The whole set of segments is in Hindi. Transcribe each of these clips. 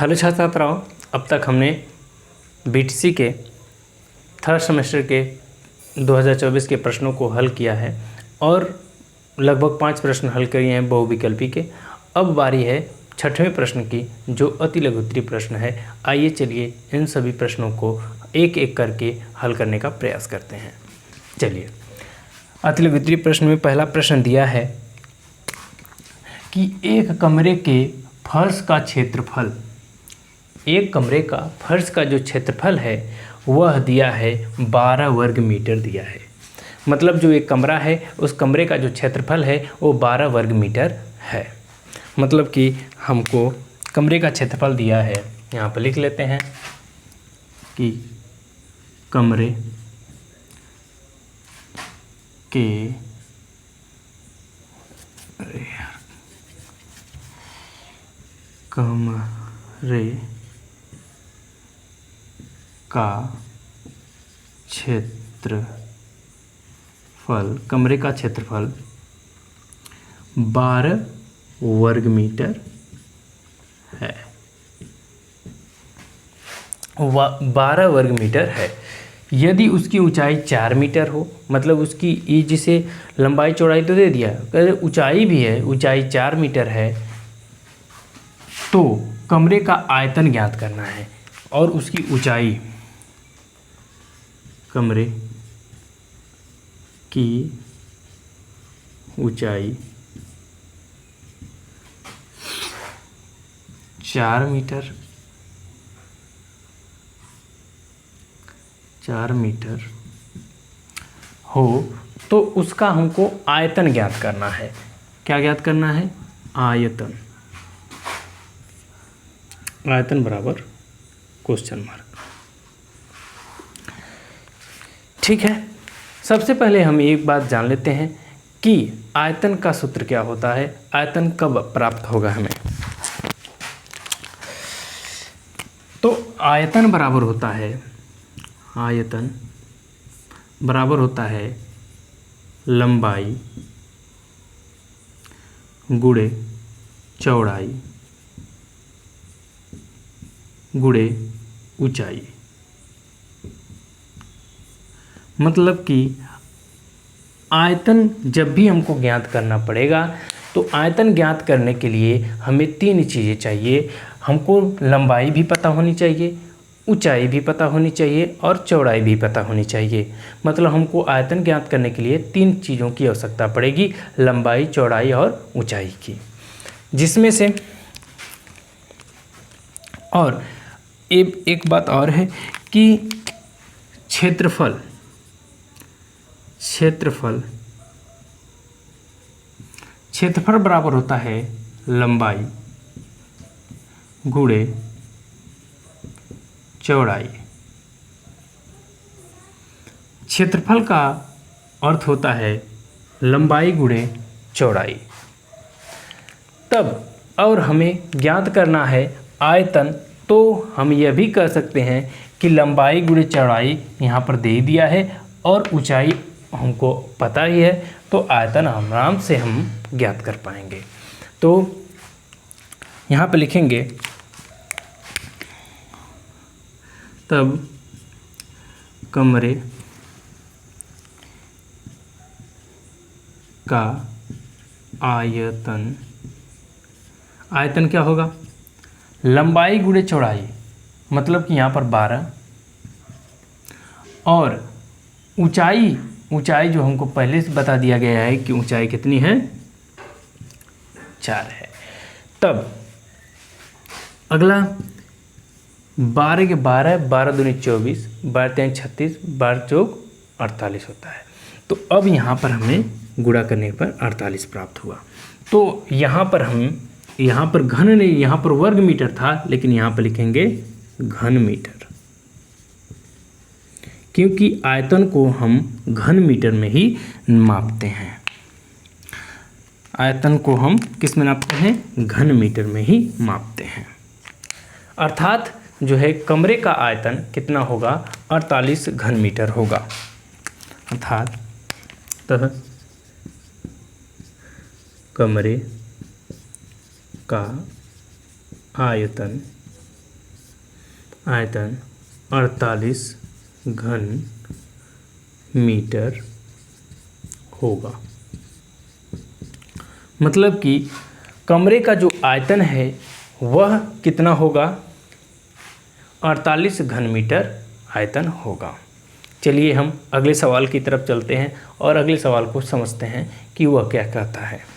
हेलो छात्र छात्राओं, अब तक हमने बीटीसी के थर्ड सेमेस्टर के 2024 के प्रश्नों को हल किया है और लगभग 5 प्रश्न हल किए हैं बहुविकल्पी के। अब बारी है 6वें प्रश्न की, जो अति लघुत्तरीय प्रश्न है। आइए चलिए इन सभी प्रश्नों को एक एक करके हल करने का प्रयास करते हैं। चलिए, अति लघुत्तरीय प्रश्न में पहला प्रश्न दिया है कि एक कमरे के फर्श का क्षेत्रफल, एक कमरे का फर्श का जो क्षेत्रफल है वह दिया है 12 वर्ग मीटर दिया है। मतलब जो एक कमरा है उस कमरे का जो क्षेत्रफल है वो 12 वर्ग मीटर है। मतलब कि हमको कमरे का क्षेत्रफल दिया है, यहाँ पर लिख लेते हैं कि कमरे के का क्षेत्रफल, कमरे का क्षेत्रफल 12 वर्ग मीटर है। 12 वर्ग मीटर है। यदि उसकी ऊंचाई 4 मीटर हो, मतलब उसकी ये जिसे लंबाई चौड़ाई तो दे दिया, ऊंचाई भी है, ऊंचाई 4 मीटर है, तो कमरे का आयतन ज्ञात करना है। और उसकी ऊंचाई, कमरे की ऊंचाई 4 मीटर हो तो उसका हमको आयतन ज्ञात करना है। क्या ज्ञात करना है? आयतन। आयतन बराबर क्वेश्चन मार्क। ठीक है, सबसे पहले हम एक बात जान लेते हैं कि आयतन का सूत्र क्या होता है, आयतन कब प्राप्त होगा हमें। तो आयतन बराबर होता है, आयतन बराबर होता है लंबाई गुणे चौड़ाई गुणे ऊंचाई। मतलब कि आयतन जब भी हमको ज्ञात करना पड़ेगा तो आयतन ज्ञात करने के लिए हमें 3 चीज़ें चाहिए। हमको लंबाई भी पता होनी चाहिए, ऊंचाई भी पता होनी चाहिए और चौड़ाई भी पता होनी चाहिए। मतलब हमको आयतन ज्ञात करने के लिए 3 चीज़ों की आवश्यकता पड़ेगी, लंबाई, चौड़ाई और ऊंचाई की। जिसमें से और एक बात और है कि क्षेत्रफल बराबर होता है लंबाई गुणे चौड़ाई। क्षेत्रफल का अर्थ होता है लंबाई गुणे चौड़ाई। तब और हमें ज्ञात करना है आयतन, तो हम यह भी कर सकते हैं कि लंबाई गुणे चौड़ाई यहाँ पर दे दिया है और ऊंचाई हमको पता ही है, तो आयतन आराम से हम ज्ञात कर पाएंगे। तो यहाँ पे लिखेंगे, तब कमरे का आयतन क्या होगा? लंबाई गुणे चौड़ाई, मतलब कि यहाँ पर 12, और ऊंचाई जो हमको पहले से बता दिया गया है कि ऊंचाई कितनी है, 4 है। तब अगला 12 के 12, 12 दूनी 24, 12 तें 36, 12 चौक 48 होता है। तो अब यहाँ पर हमें गुणा करने पर 48 प्राप्त हुआ। तो यहाँ पर घन नहीं, यहाँ पर वर्ग मीटर था, लेकिन यहाँ पर लिखेंगे घन मीटर, क्योंकि आयतन को हम घन मीटर में ही मापते हैं। आयतन को हम किस में नापते हैं? घन मीटर में ही मापते हैं। अर्थात जो है कमरे का आयतन कितना होगा? 48 घन मीटर होगा। अर्थात कमरे का आयतन आयतन 48 घन मीटर होगा। मतलब कि कमरे का जो आयतन है वह कितना होगा, 48 घन मीटर आयतन होगा। चलिए हम अगले सवाल की तरफ चलते हैं और अगले सवाल को समझते हैं कि वह क्या कहता है।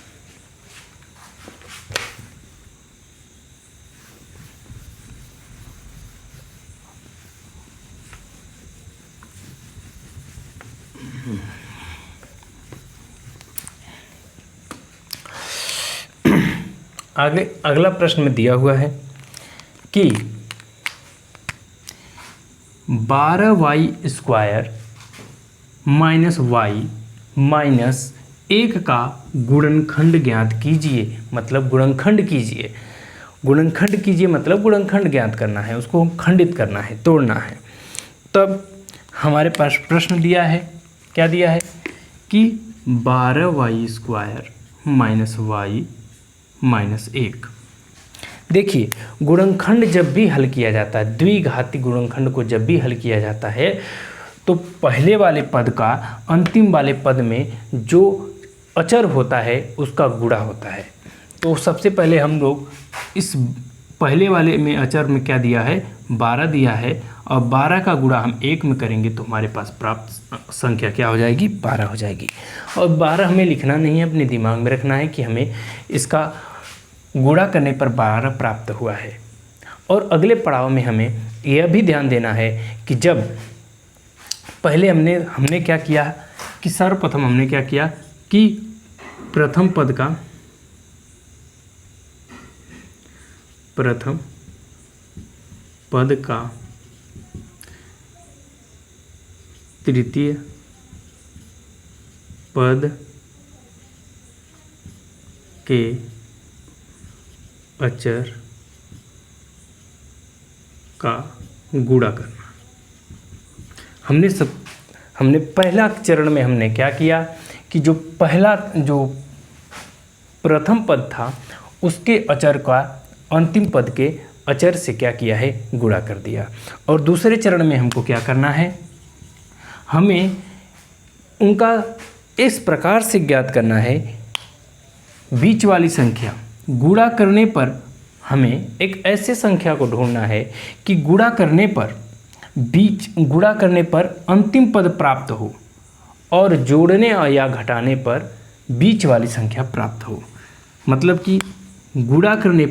आगे अगला प्रश्न में दिया हुआ है कि 12y² माइनस वाई माइनस 1 का गुणनखंड ज्ञात कीजिए। मतलब गुणनखंड कीजिए, गुणनखंड कीजिए मतलब गुणनखंड ज्ञात करना है, उसको खंडित करना है, तोड़ना है। तब हमारे पास प्रश्न दिया है, क्या दिया है कि 12y² माइनस वाई माइनस 1। देखिए गुणनखंड जब भी हल किया जाता है, द्विघाती गुणनखंड को जब भी हल किया जाता है तो पहले वाले पद का अंतिम वाले पद में जो अचर होता है उसका गुणा होता है। तो सबसे पहले हम लोग इस पहले वाले में अचर में क्या दिया है, 12 दिया है, और 12 का गुणा हम 1 में करेंगे तो हमारे पास प्राप्त संख्या क्या हो जाएगी, 12 हो जाएगी। और 12 हमें लिखना नहीं है, अपने दिमाग में रखना है कि हमें इसका गुणा करने पर 12 प्राप्त हुआ है। और अगले पड़ाव में हमें यह भी ध्यान देना है कि जब पहले हमने क्या किया कि सर्वप्रथम हमने क्या किया कि प्रथम पद का तृतीय पद के अचर का गुणा करना। हमने पहला चरण में हमने क्या किया कि जो प्रथम पद था उसके अचर का अंतिम पद के अचर से क्या किया है, गुणा कर दिया। और दूसरे चरण में हमको क्या करना है, हमें उनका इस प्रकार से ज्ञात करना है, बीच वाली संख्या गुणा करने पर हमें एक ऐसे संख्या को ढूंढना है कि गुणा करने पर अंतिम पद प्राप्त हो और जोड़ने या घटाने पर बीच वाली संख्या प्राप्त हो। मतलब कि गुणा करने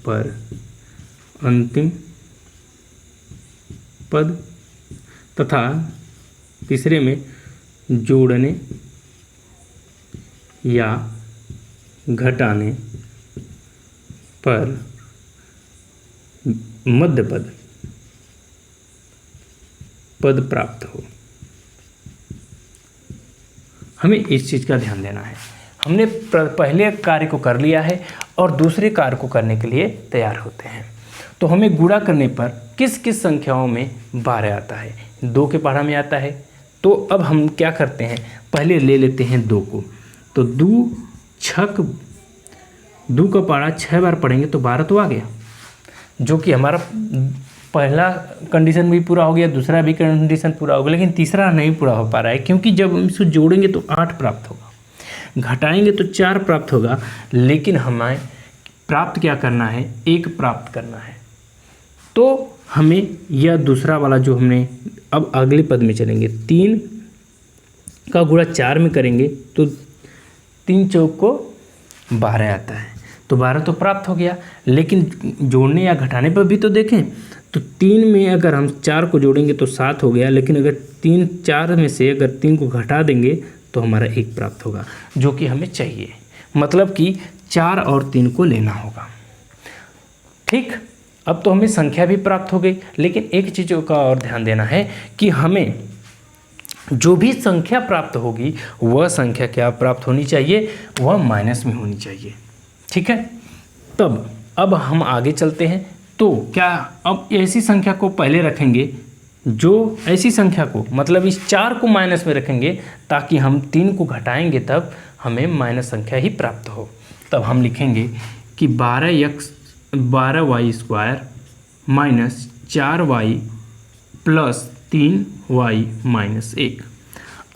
पर अंतिम पद तथा तीसरे में जोड़ने या घटाने पर मध्य पद प्राप्त हो। हमें इस चीज़ का ध्यान देना है। हमने पहले कार्य को कर लिया है और दूसरे कार्य को करने के लिए तैयार होते हैं। तो हमें गुणा करने पर किस किस संख्याओं में 12 आता है, 2 के पहाड़ा में आता है। तो अब हम क्या करते हैं, पहले ले लेते हैं 2 को। तो 2 का पहाड़ा 6 बार पढ़ेंगे तो 12 तो आ गया, जो कि हमारा पहला कंडीशन भी पूरा हो गया, दूसरा भी कंडीशन पूरा हो गया, लेकिन तीसरा नहीं पूरा हो पा रहा है क्योंकि जब हम इसको जोड़ेंगे तो 8 प्राप्त होगा, घटाएंगे तो 4 प्राप्त होगा, लेकिन हमें प्राप्त क्या करना है, 1 प्राप्त करना है। तो हमें यह दूसरा वाला जो हमने, अब अगले पद में चलेंगे, 3 का गुणा 4 में करेंगे तो 3 चौक को 12 आता है। तो 12 तो प्राप्त हो गया, लेकिन जोड़ने या घटाने पर भी तो देखें तो 3 में अगर हम 4 को जोड़ेंगे तो 7 हो गया, लेकिन अगर 4 में से अगर 3 को घटा देंगे तो हमारा 1 प्राप्त होगा, जो कि हमें चाहिए। मतलब कि 4 और 3 को लेना होगा। ठीक, अब तो हमें संख्या भी प्राप्त हो गई, लेकिन एक चीज़ों का और ध्यान देना है कि हमें जो भी संख्या प्राप्त होगी वह संख्या क्या प्राप्त होनी चाहिए, वह माइनस में होनी चाहिए। ठीक है, तब अब हम आगे चलते हैं। तो क्या अब ऐसी संख्या को पहले रखेंगे, जो ऐसी संख्या को मतलब इस 4 को माइनस में रखेंगे ताकि हम 3 को घटाएंगे तब हमें माइनस संख्या ही प्राप्त हो। तब हम लिखेंगे कि 12y² minus 4y plus 3y minus 1।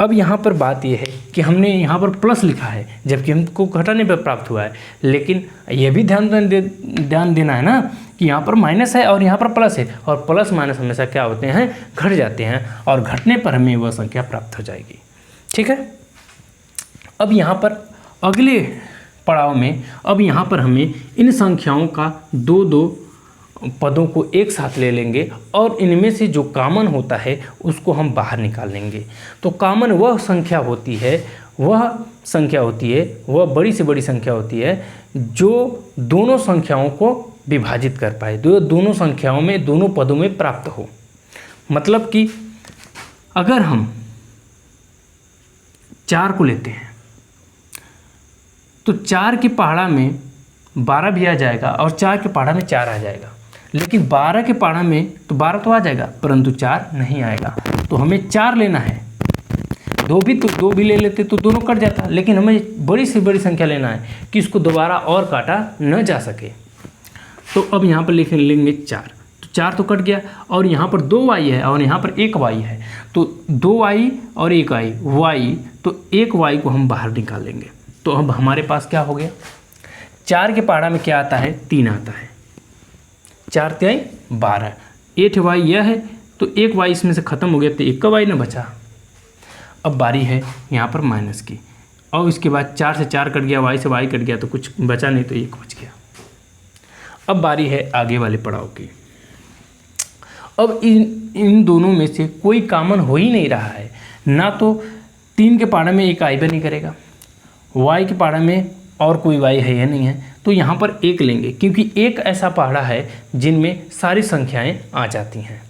अब यहाँ पर बात यह है कि हमने यहाँ पर प्लस लिखा है जबकि हमको घटाने पर प्राप्त हुआ है, लेकिन यह भी ध्यान देना है ना कि यहाँ पर माइनस है और यहाँ पर प्लस है, और प्लस माइनस हमेशा क्या होते हैं, घट जाते हैं, और घटने पर हमें वह संख्या प्राप्त हो जाएगी। ठीक है। अब यहाँ पर अगले पड़ाव में अब यहाँ पर हमें इन संख्याओं का दो पदों को एक साथ ले लेंगे और इनमें से जो कॉमन होता है उसको हम बाहर निकाल लेंगे। तो कॉमन वह संख्या होती है, वह बड़ी से बड़ी संख्या होती है जो दोनों संख्याओं को विभाजित कर पाए, दोनों संख्याओं में, दोनों पदों में प्राप्त हो। मतलब कि अगर हम 4 को लेते हैं तो 4 की पहाड़ा में 12 भी आ जाएगा और 4 के पहाड़ा में 4 आ जाएगा, लेकिन 12 के पहाड़ा में तो 12 तो आ जाएगा परंतु 4 नहीं आएगा। तो हमें 4 लेना है, 2 भी ले लेते तो दोनों कट जाता, लेकिन हमें बड़ी से बड़ी संख्या लेना है कि इसको दोबारा और काटा न जा सके। तो अब यहाँ पर लिख लेंगे 4, तो 4 तो कट गया, और यहाँ पर 2y है और यहाँ पर 1y है, तो 2y और 1y, तो 1y को हम बाहर निकाल लेंगे। तो अब हमारे पास क्या हो गया, 4 के पहाड़ा में क्या आता है, 3 आता है, 4 3 12, 8y यह है, तो 1y इसमें से ख़त्म हो गया तो 1 का y ना बचा। अब बारी है यहाँ पर माइनस की, और इसके बाद 4 से 4 कट गया, y से y कट गया, तो कुछ बचा नहीं, तो 1 बच गया। अब बारी है आगे वाले पड़ाव की। अब इन दोनों में से कोई कॉमन हो ही नहीं रहा है, ना तो 3 के पहाड़े में एक आई नहीं करेगा, y के पहाड़े में और कोई y है या नहीं है, तो यहाँ पर 1 लेंगे, क्योंकि एक ऐसा पहाड़ा है जिनमें सारी संख्याएं आ जाती हैं।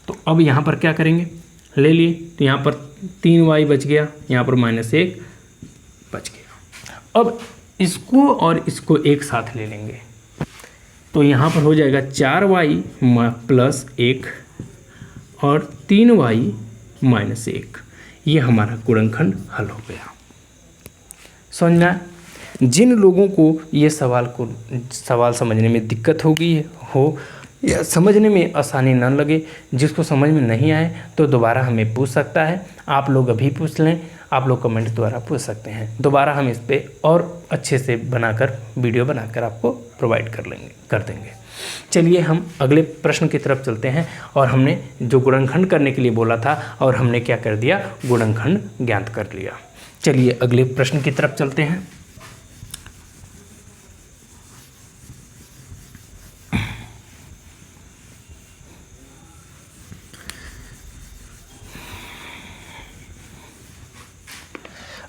तो अब यहाँ पर क्या करेंगे, ले लिए, तो यहाँ पर 3y बच गया, यहाँ पर -1 बच गया। अब इसको और इसको एक साथ ले लेंगे, तो यहाँ पर हो जाएगा 4y प्लस 1 और 3y माइनस 1। ये हमारा गुणनखंड हल हो गया। समझना, जिन लोगों को ये सवाल समझने में दिक्कत होगी हो या समझने में आसानी न लगे, जिसको समझ में नहीं आए तो दोबारा हमें पूछ सकता है। आप लोग अभी पूछ लें, आप लोग कमेंट द्वारा पूछ सकते हैं, दोबारा हम इस पे और अच्छे से वीडियो बनाकर आपको प्रोवाइड कर देंगे। चलिए हम अगले प्रश्न की तरफ चलते हैं, और हमने जो गुणनखंड करने के लिए बोला था और हमने क्या कर दिया, गुणनखंड ज्ञात कर लिया। चलिए अगले प्रश्न की तरफ चलते हैं।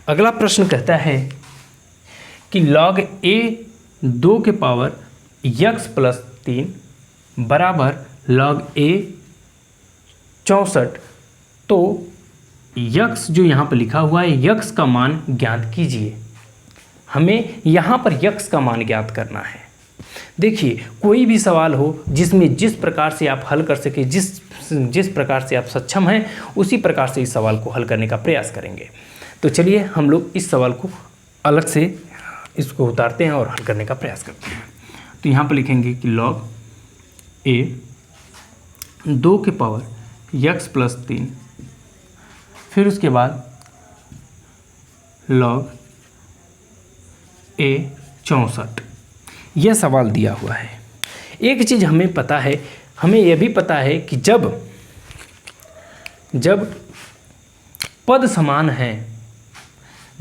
अगला प्रश्न कहता है कि log a 2 के पावर x प्लस 3 बराबर log a 64। तो x जो यहाँ पर लिखा हुआ है, x का मान ज्ञात कीजिए। हमें यहाँ पर x का मान ज्ञात करना है। देखिए, कोई भी सवाल हो जिसमें जिस प्रकार से आप हल कर सके, जिस प्रकार से आप सक्षम हैं, उसी प्रकार से इस सवाल को हल करने का प्रयास करेंगे। तो चलिए हम लोग इस सवाल को अलग से इसको उतारते हैं और हल करने का प्रयास करते हैं। तो यहाँ पर लिखेंगे कि log a 2 के पावर x प्लस 3, फिर उसके बाद log a 64। यह सवाल दिया हुआ है। एक चीज़ हमें पता है, हमें यह भी पता है कि जब पद समान हैं,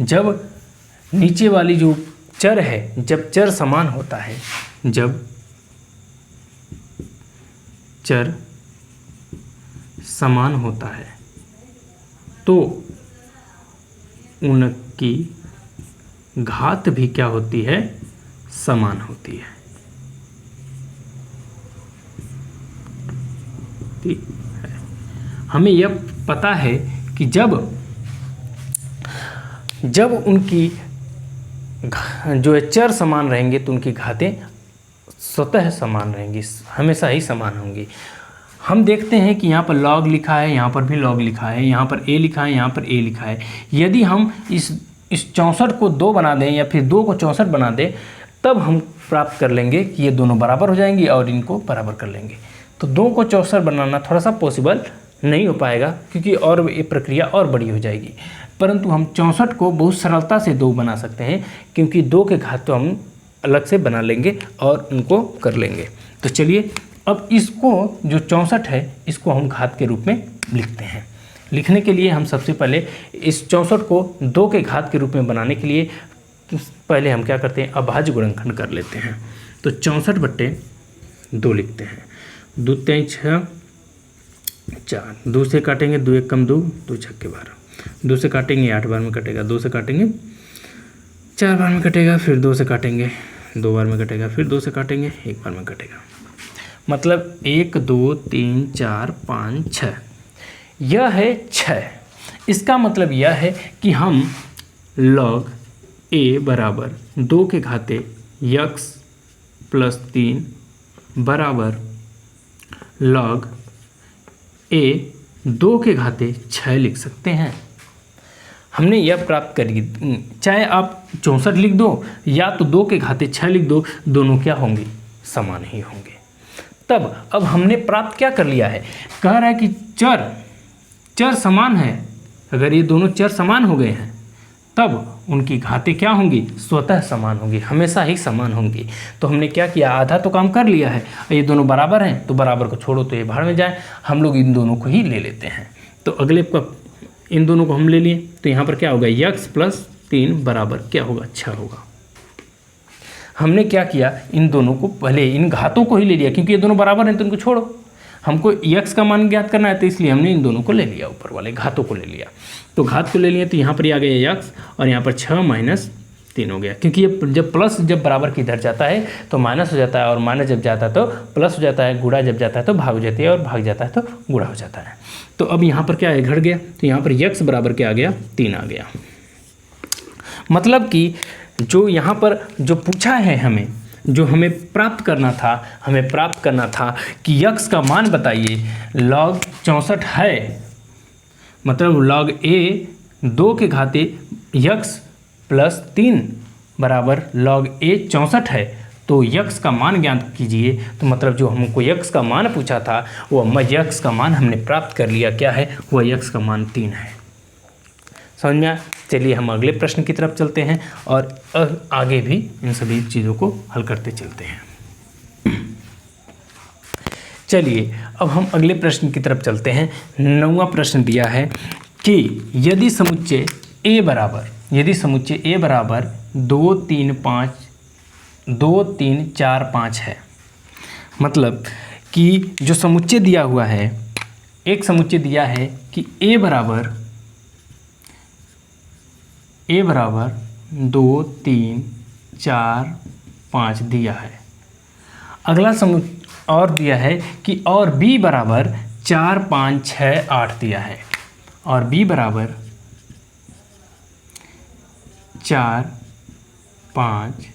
जब नीचे वाली जो चर है, जब चर समान होता है, जब चर समान होता है तो उनकी घात भी क्या होती है, समान होती है। ठीक है, हमें यह पता है कि जब उनकी जो है चर समान रहेंगे तो उनकी घातें स्वतः समान रहेंगी, हमेशा ही समान होंगी। हम देखते हैं कि यहाँ पर log लिखा है, यहाँ पर भी log लिखा है, यहाँ पर a लिखा है, यहाँ पर a लिखा है। यदि हम इस इस 64 को 2 बना दें या फिर 2 को 64 बना दें, तब हम प्राप्त कर लेंगे कि ये दोनों बराबर हो जाएंगी और इनको बराबर कर लेंगे। तो 2 को 64 बनाना थोड़ा सा पॉसिबल नहीं हो पाएगा, क्योंकि और ये प्रक्रिया और बड़ी हो जाएगी। परंतु हम 64 को बहुत सरलता से 2 बना सकते हैं, क्योंकि 2 के घात तो हम अलग से बना लेंगे और उनको कर लेंगे। तो चलिए अब इसको जो 64 है इसको हम घात के रूप में लिखते हैं। लिखने के लिए हम सबसे पहले इस 64 को 2 के घात के रूप में बनाने के लिए पहले हम क्या करते हैं, अभाज्य गुणनखंड कर लेते हैं। तो 64/2 लिखते हैं। 2 3 6 4, 2 से काटेंगे 2 1 कम 2, 2 6 12, 2 से काटेंगे 8 बार में कटेगा, 2 से काटेंगे 4 बार में कटेगा, फिर 2 से काटेंगे 2 बार में कटेगा, फिर 2 से काटेंगे 1 बार में कटेगा। मतलब 1 2 3 4 5 6, यह है 6। इसका मतलब यह है कि हम log a बराबर 2 के घाते x + 3 बराबर log a 2 के घाते 6 लिख सकते हैं। हमने यह प्राप्त करी, चाहे आप 64 लिख दो या तो 2 के घाते 6 लिख दो, दोनों क्या होंगे, समान ही होंगे। तब अब हमने प्राप्त क्या कर लिया है, कह रहा है कि चर समान है। अगर ये दोनों चर समान हो गए हैं तब उनकी घातें क्या होंगी, स्वतः समान होंगी, हमेशा ही समान होंगी। तो हमने क्या किया, आधा तो काम कर लिया है। ये दोनों बराबर हैं तो बराबर को छोड़ो तो ये भाड़ में जाए, हम लोग इन दोनों को ही ले लेते हैं। तो अगले का इन दोनों को हम ले लिए, तो यहाँ पर क्या होगा, x + 3 बराबर क्या होगा, 6 होगा। हमने क्या किया, इन दोनों को पहले इन घातों को ही ले लिया, क्योंकि ये दोनों बराबर हैं तो इनको छोड़ो। हमको x का मान ज्ञात करना है तो इसलिए हमने इन दोनों को ले लिया, ऊपर वाले घातों को ले लिया। तो घात को ले लिए तो यहाँ पर आ गया x और यहाँ पर 6 - 3 हो गया, क्योंकि ये जब प्लस जब बराबर की इधर जाता है तो माइनस हो जाता है, और माइनस जब जाता है तो प्लस हो जाता है, गुणा जब जाता है तो भाग हो जाती है, और भाग जाता है तो गुणा हो जाता है। तो अब यहाँ पर क्या है, घट गया। तो यहाँ पर x बराबर क्या आ गया, 3 आ गया। मतलब कि जो यहाँ पर जो पूछा है हमें, जो हमें प्राप्त करना था कि x का मान बताइए, log 64 है, मतलब log a 2 के घाते x + 3 बराबर log a 64 है। तो x का मान ज्ञात कीजिए। तो मतलब जो हमको x का मान पूछा था वो x का मान हमने प्राप्त कर लिया। क्या है, वह x का मान 3 है। समझ में आया? चलिए हम अगले प्रश्न की तरफ चलते हैं और आगे भी इन सभी चीज़ों को हल करते चलते हैं। चलिए अब हम अगले प्रश्न की तरफ चलते हैं। 9वां प्रश्न दिया है कि यदि समुच्चय a बराबर 2 3 4 5 है, मतलब कि जो समुच्चय दिया हुआ है, एक समुच्चय दिया है कि a बराबर 2 3 4 5 दिया है। अगला और दिया है कि और b बराबर 4 5 6 8 दिया है, और b बराबर 4 5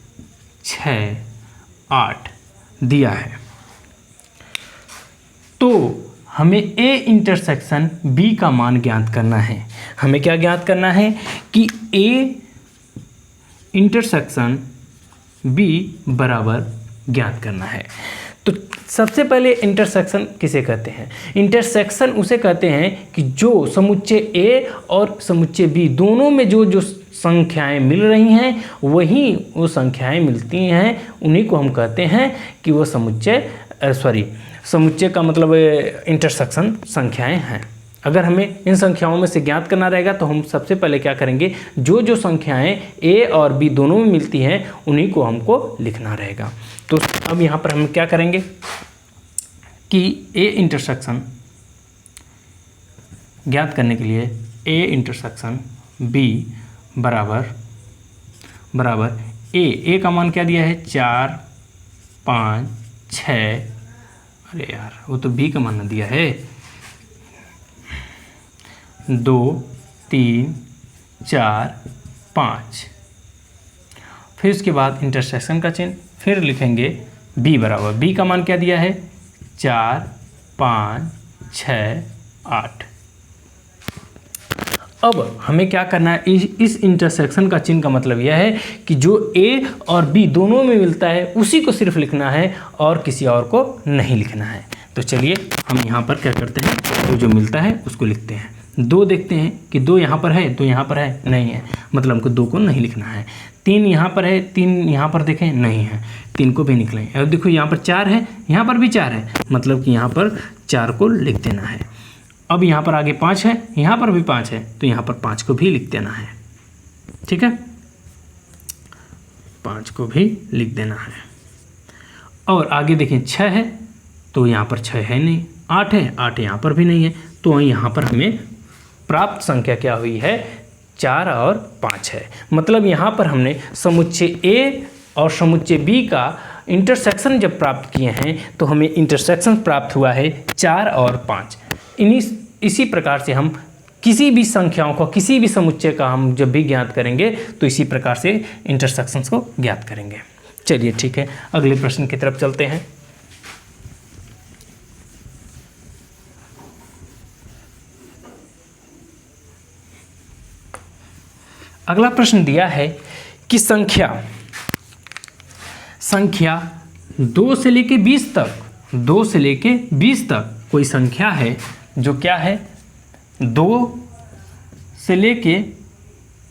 6 8 दिया है। तो हमें a इंटरसेक्शन b का मान ज्ञात करना है। हमें क्या ज्ञात करना है कि a इंटरसेक्शन b बराबर ज्ञात करना है। तो सबसे पहले इंटरसेक्शन किसे कहते हैं? इंटरसेक्शन उसे कहते हैं कि जो समुच्चय a और समुच्चय b दोनों में जो संख्याएं मिल रही हैं, वही वो संख्याएं मिलती हैं, उन्हीं को हम कहते हैं कि वो समुच्चय का मतलब इंटरसेक्शन संख्याएं हैं। अगर हमें इन संख्याओं में से ज्ञात करना रहेगा तो हम सबसे पहले क्या करेंगे, जो संख्याएं a और b दोनों में मिलती हैं उन्हीं को हमको लिखना रहेगा। तो अब यहाँ पर हम क्या करेंगे कि a इंटरसेक्शन ज्ञात करने के लिए a इंटरसेक्शन b बराबर a का मान क्या दिया है, 4 5 6, अरे यार वो तो b का मान न दिया है, 2 3 4 5। फिर उसके बाद इंटरसेक्शन का चिन्ह, फिर लिखेंगे b बराबर, b का मान क्या दिया है, 4 5 6 8। अब हमें क्या करना है, इस इंटरसेक्शन का चिन्ह का मतलब यह है कि जो ए और बी दोनों में मिलता है उसी को सिर्फ लिखना है और किसी और को नहीं लिखना है। तो चलिए हम यहाँ पर क्या करते हैं, तो जो मिलता है उसको लिखते हैं। 2 देखते हैं कि 2 यहाँ पर है, 2 यहाँ पर है, नहीं है, मतलब हमको 2 को नहीं लिखना है। 3 यहाँ पर है, 3 यहाँ पर देखें, नहीं है, 3 को भी निकलें। और देखो यहाँ पर 4 है, यहाँ पर भी 4 है, मतलब कि यहाँ पर 4 को लिख देना है। अब यहाँ पर आगे 5 है, यहाँ पर भी 5 है, तो यहाँ पर 5 को भी लिख देना है। ठीक है, 5 को भी लिख देना है। और आगे देखें 6 है, तो यहाँ पर 6 है नहीं। 8 है, 8 यहाँ पर भी नहीं है, तो यहाँ पर हमें प्राप्त संख्या क्या हुई है, 4 और 5 है। मतलब यहाँ पर हमने समुच्चय ए और समुच्चय बी का इंटरसेक्शन जब प्राप्त किए हैं तो हमें इंटरसेक्शन प्राप्त हुआ है 4 और 5। इसी प्रकार से हम किसी भी संख्याओं को, किसी भी समुच्चय का हम जब भी ज्ञात करेंगे तो इसी प्रकार से इंटरसेक्शंस को ज्ञात करेंगे। चलिए ठीक है, अगले प्रश्न की तरफ चलते हैं। अगला प्रश्न दिया है कि संख्या 2 से लेके 20 तक, 2 से लेके 20 तक कोई संख्या है जो क्या है, 2 से लेके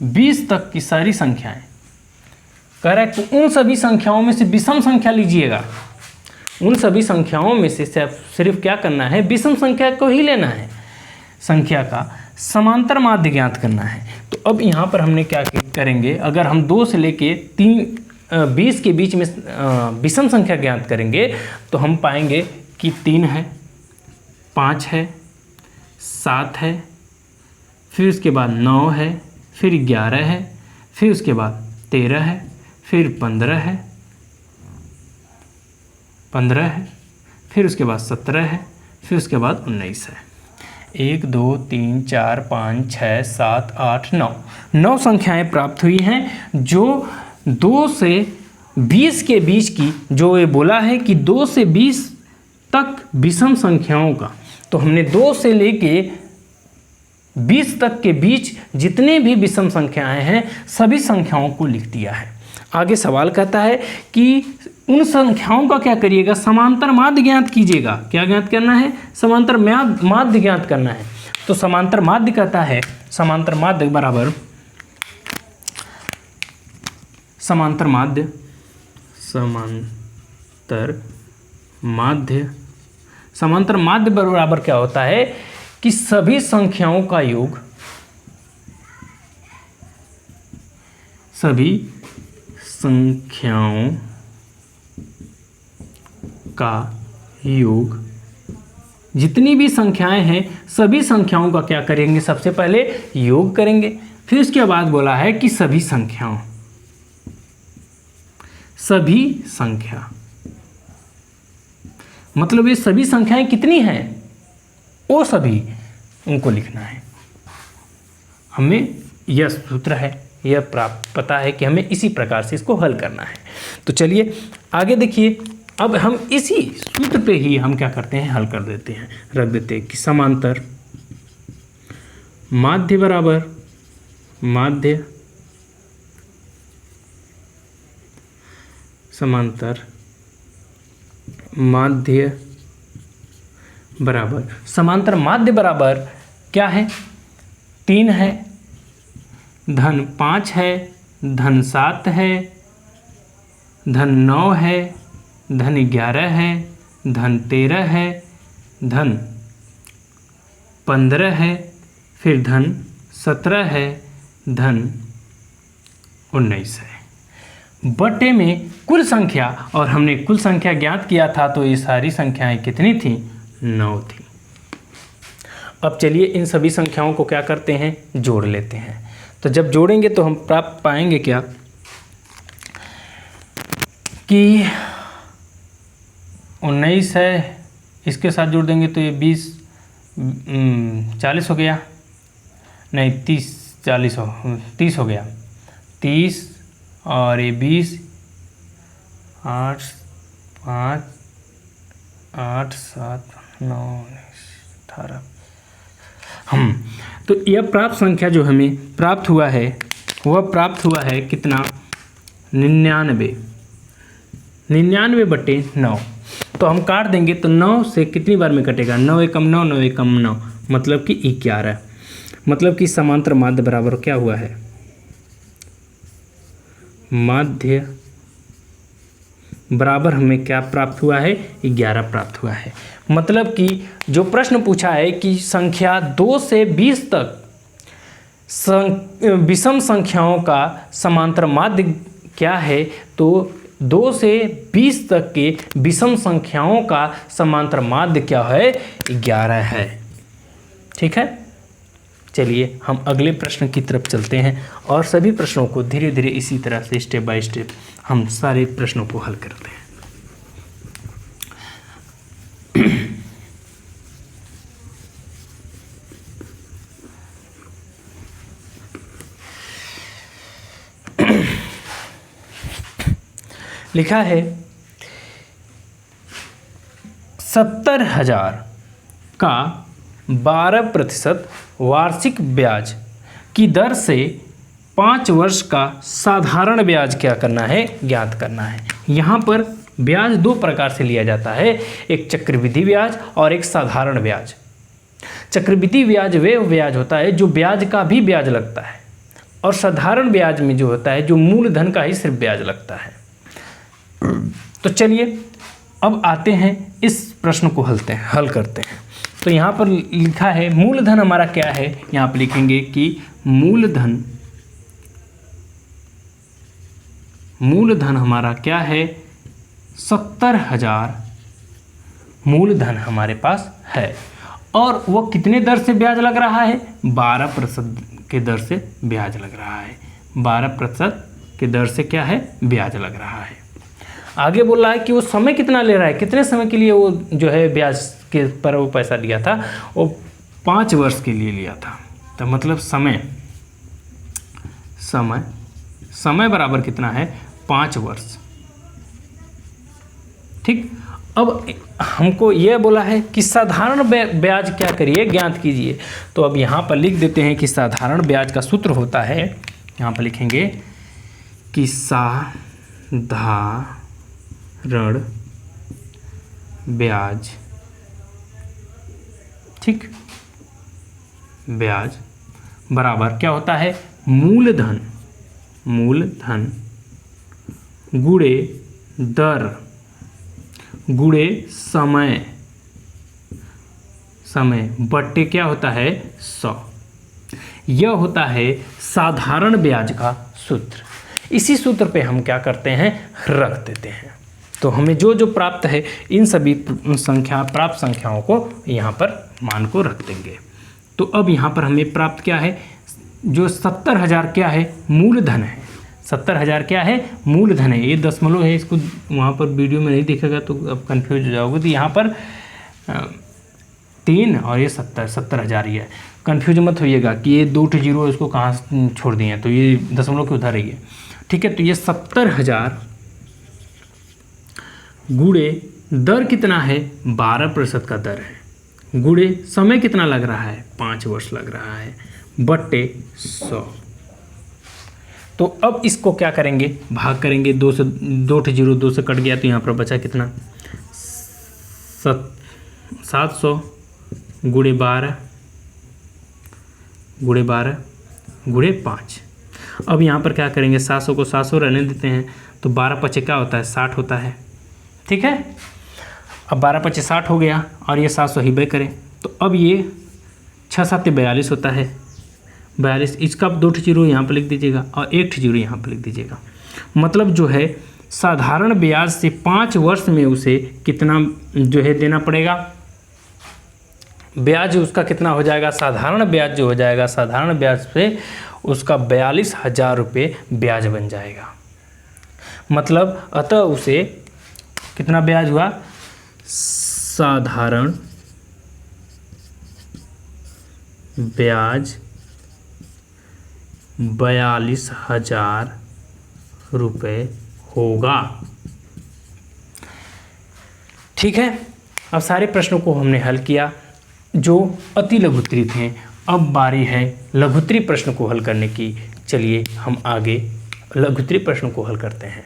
20 तक की सारी संख्याएं। कह रहा है कि उन सभी संख्याओं में से विषम संख्या लीजिएगा। उन सभी संख्याओं में से सिर्फ क्या करना है, विषम संख्या को ही लेना है। संख्या का समांतर माध्य ज्ञात करना है। तो अब यहाँ पर हमने क्या करेंगे, अगर हम 2 से लेके 20 के बीच में विषम संख्या ज्ञात करेंगे तो हम पाएंगे कि 3 है, 5 है, 7 है, फिर उसके बाद 9 है, फिर 11 है, फिर उसके बाद 13 है, फिर 15 है, फिर उसके बाद 17 है, फिर उसके बाद 19 है। 1 2 3 4 5 6 7 8 9 संख्याएं प्राप्त हुई हैं जो 2 से 20 के बीच की, जो ये बोला है कि 2 से 20 तक विषम संख्याओं का। तो हमने 2 से लेके 20 तक के बीच जितने भी विषम संख्याएं हैं सभी संख्याओं को लिख दिया है। आगे सवाल कहता है कि उन संख्याओं का क्या करिएगा, समांतर माध्य ज्ञात कीजिएगा। क्या ज्ञात करना है, समांतर माध्य ज्ञात करना है। तो समांतर माध्य कहता है, समांतर माध्य बराबर समांतर माध्य बराबर क्या होता है कि सभी संख्याओं का योग, सभी संख्याओं का योग, जितनी भी संख्याएं हैं सभी संख्याओं का क्या करेंगे, सबसे पहले योग करेंगे। फिर उसके बाद बोला है कि सभी संख्या, मतलब ये सभी संख्याएं कितनी हैं, वो सभी उनको लिखना है। हमें यह सूत्र है, यह पता है कि हमें इसी प्रकार से इसको हल करना है। तो चलिए आगे देखिए, अब हम इसी सूत्र पे ही हम क्या करते हैं, हल कर देते हैं, रख देते हैं कि समांतर माध्य बराबर समांतर माध्य बराबर क्या है, 3 है, धन 5 है, धन 7 है, धन 9 है, धन 11 है, धन 13 है, धन 15 है, फिर धन 17 है, धन 19 है। बटे में कुल संख्या, और हमने कुल संख्या ज्ञात किया था तो ये सारी संख्याएं कितनी थी, 9 थी। अब चलिए इन सभी संख्याओं को क्या करते हैं, जोड़ लेते हैं। तो जब जोड़ेंगे तो हम प्राप्त पाएंगे क्या कि 19 है, इसके साथ जोड़ देंगे तो ये 40 हो गया, नहीं 30 हो गया, 30 और ये 20, 8 5 8 7 9 18 तो यह प्राप्त संख्या जो हमें प्राप्त हुआ है वह प्राप्त हुआ है कितना, 99/9। तो हम काट देंगे तो 9 से कितनी बार में कटेगा, 9 एकम 9, 9 एकम 9, मतलब कि 11। मतलब कि समांतर माध्य बराबर क्या हुआ है, माध्य बराबर हमें क्या प्राप्त हुआ है, 11 प्राप्त हुआ है। मतलब कि जो प्रश्न पूछा है कि संख्या 2 से 20 तक विषम संख्याओं का समांतर माध्य क्या है, तो 2 से 20 तक के विषम संख्याओं का समांतर माध्य क्या है, 11 है। ठीक है, चलिए हम अगले प्रश्न की तरफ चलते हैं और सभी प्रश्नों को धीरे धीरे इसी तरह से स्टेप बाय स्टेप हम सारे प्रश्नों को हल करते हैं। लिखा है 70,000 का 12% वार्षिक ब्याज की दर से 5 वर्ष का साधारण ब्याज क्या करना है, ज्ञात करना है। यहाँ पर ब्याज 2 प्रकार से लिया जाता है, एक चक्रवृद्धि ब्याज और एक साधारण ब्याज। चक्रवृद्धि ब्याज वह ब्याज होता है जो ब्याज का भी ब्याज लगता है, और साधारण ब्याज में जो होता है जो मूलधन का ही सिर्फ ब्याज लगता है। तो चलिए अब आते हैं इस प्रश्न को हल करते हैं। तो यहाँ पर लिखा है मूलधन हमारा क्या है, यहाँ पर लिखेंगे कि मूलधन हमारा क्या है, 70,000 मूलधन हमारे पास है, और वो कितने दर से ब्याज लग रहा है, 12% के दर से ब्याज लग रहा है। 12% के दर से क्या है, ब्याज लग रहा है। आगे बोल रहा है कि वो समय कितना ले रहा है, कितने समय के लिए वो जो है ब्याज के पर वो पैसा लिया था, वो 5 वर्ष के लिए लिया था। तो मतलब समय बराबर कितना है, 5 वर्ष। ठीक, अब हमको यह बोला है कि साधारण ब्याज क्या करिए, ज्ञात कीजिए। तो अब यहाँ पर लिख देते हैं कि साधारण ब्याज का सूत्र होता है, यहाँ पर लिखेंगे कि साधारण ब्याज, ठीक, ब्याज बराबर क्या होता है, मूलधन गुणे दर गुणे समय बट्टे क्या होता है, 100। यह होता है साधारण ब्याज का सूत्र। इसी सूत्र पे हम क्या करते हैं, रख देते हैं। तो हमें जो जो प्राप्त है इन सभी प्राप्त संख्याओं को यहाँ पर मान को रख देंगे। तो अब यहाँ पर हमें प्राप्त क्या है, जो 70,000 क्या है, मूलधन है। 70,000 क्या है, मूलधन है। ये दशमलव है, इसको वहाँ पर वीडियो में नहीं दिखेगा तो अब कन्फ्यूज हो जाओगे। तो यहाँ पर 3 और ये 70,000 ही है। कन्फ्यूज मत होइएगा कि ये 2 0 इसको कहाँ छोड़ दिए हैं, तो ये दशमलव के उधर ही है। ठीक है, तो ये 70,000 गुणे दर कितना है, 12% का दर है, गुणे समय कितना लग रहा है, 5 वर्ष लग रहा है, बट्टे 100। तो अब इसको क्या करेंगे, भाग करेंगे। 2 से 2 से कट गया तो यहाँ पर बचा कितना, 700 गुणे 12 गुणे 5। अब यहाँ पर क्या करेंगे, 700 को 700 रहने देते हैं, तो 12 पचे क्या होता है, 60 होता है। ठीक है, अब 12 पचे 60 हो गया और ये 700 ही बे करें, तो अब ये 6 7 42 होता है, 42। इसका 2 0 यहाँ पर लिख दीजिएगा और 1 0 यहाँ पर लिख दीजिएगा। मतलब जो है साधारण ब्याज से 5 वर्ष में उसे कितना जो है देना पड़ेगा, ब्याज उसका कितना हो जाएगा, साधारण ब्याज जो हो जाएगा, साधारण ब्याज पे उसका 42,000 रुपये ब्याज बन जाएगा। मतलब अतः उसे कितना ब्याज हुआ, साधारण ब्याज 42,000 रुपये होगा। ठीक है, अब सारे प्रश्नों को हमने हल किया जो अति लघु उत्तरित हैं, अब बारी है लघुत्तरी प्रश्न को हल करने की। चलिए हम आगे लघुत्तरी प्रश्न को हल करते हैं।